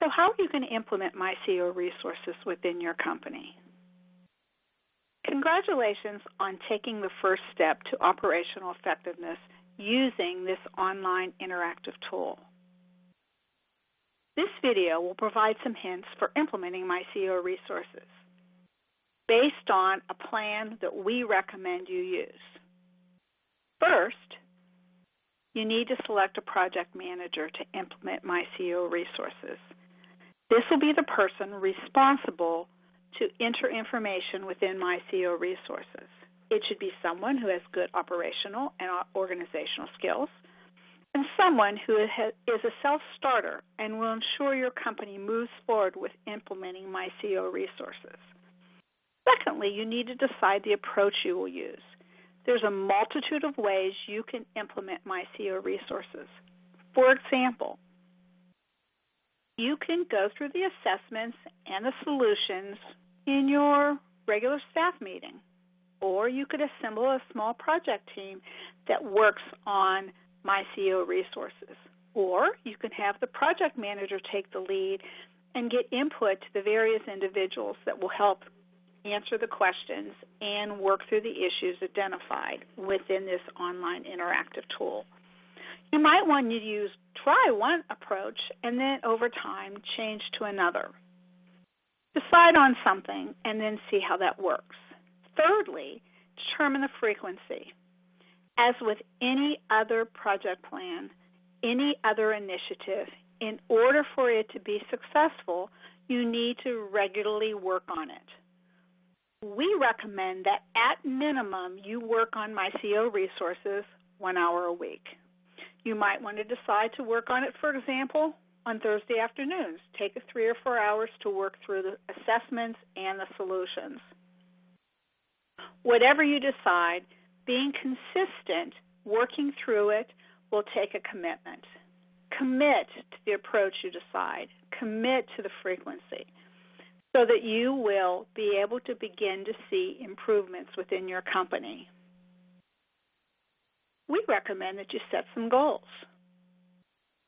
So how are you going to implement My CO resources within your company? Congratulations on taking the first step to operational effectiveness using this online interactive tool. This video will provide some hints for implementing My CO resources based on a plan that we recommend you use. First, you need to select a project manager to implement My CO resources. This will be the person responsible to enter information within My CO resources. It should be someone who has good operational and organizational skills, and someone who is a self-starter and will ensure your company moves forward with implementing My CO resources. Secondly, you need to decide the approach you will use. There's a multitude of ways you can implement My CO resources. For example, you can go through the assessments and the solutions in your regular staff meeting, or you could assemble a small project team that works on My CO resources, or you can have the project manager take the lead and get input to the various individuals that will help answer the questions and work through the issues identified within this online interactive tool. You might want to try one approach and then over time change to another. Decide on something and then see how that works. Thirdly, determine the frequency. As with any other project plan, any other initiative, in order for it to be successful, you need to regularly work on it. We recommend that at minimum you work on My CO resources 1 hour a week. You might want to decide to work on it, for example, on Thursday afternoons. Take 3 or 4 hours to work through the assessments and the solutions. Whatever you decide, being consistent, working through it, will take a commitment. Commit to the approach you decide. Commit to the frequency, so that you will be able to begin to see improvements within your company. We recommend that you set some goals.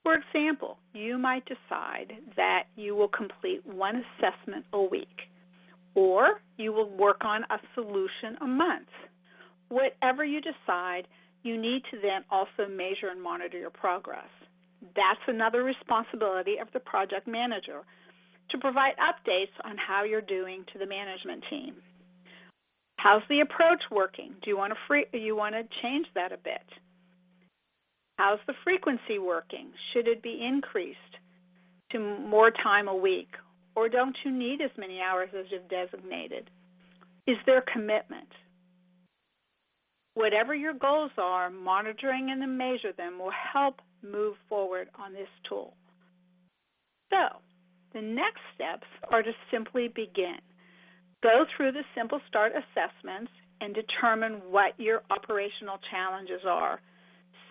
For example, you might decide that you will complete one assessment a week, or you will work on a solution a month. Whatever you decide, you need to then also measure and monitor your progress. That's another responsibility of the project manager, to provide updates on how you're doing to the management team. How's the approach working? Do you want to change that a bit? How's the frequency working? Should it be increased to more time a week? Or don't you need as many hours as you've designated? Is there commitment? Whatever your goals are, monitoring and then measure them will help move forward on this tool. So, the next steps are to simply begin. Go through the Simple Start assessments and determine what your operational challenges are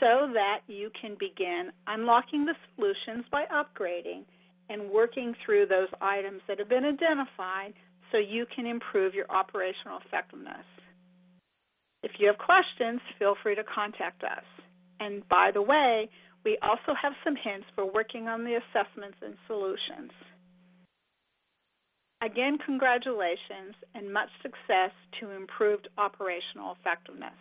so that you can begin unlocking the solutions by upgrading and working through those items that have been identified so you can improve your operational effectiveness. If you have questions, feel free to contact us. And by the way, we also have some hints for working on the assessments and solutions. Again, congratulations and much success to improved operational effectiveness.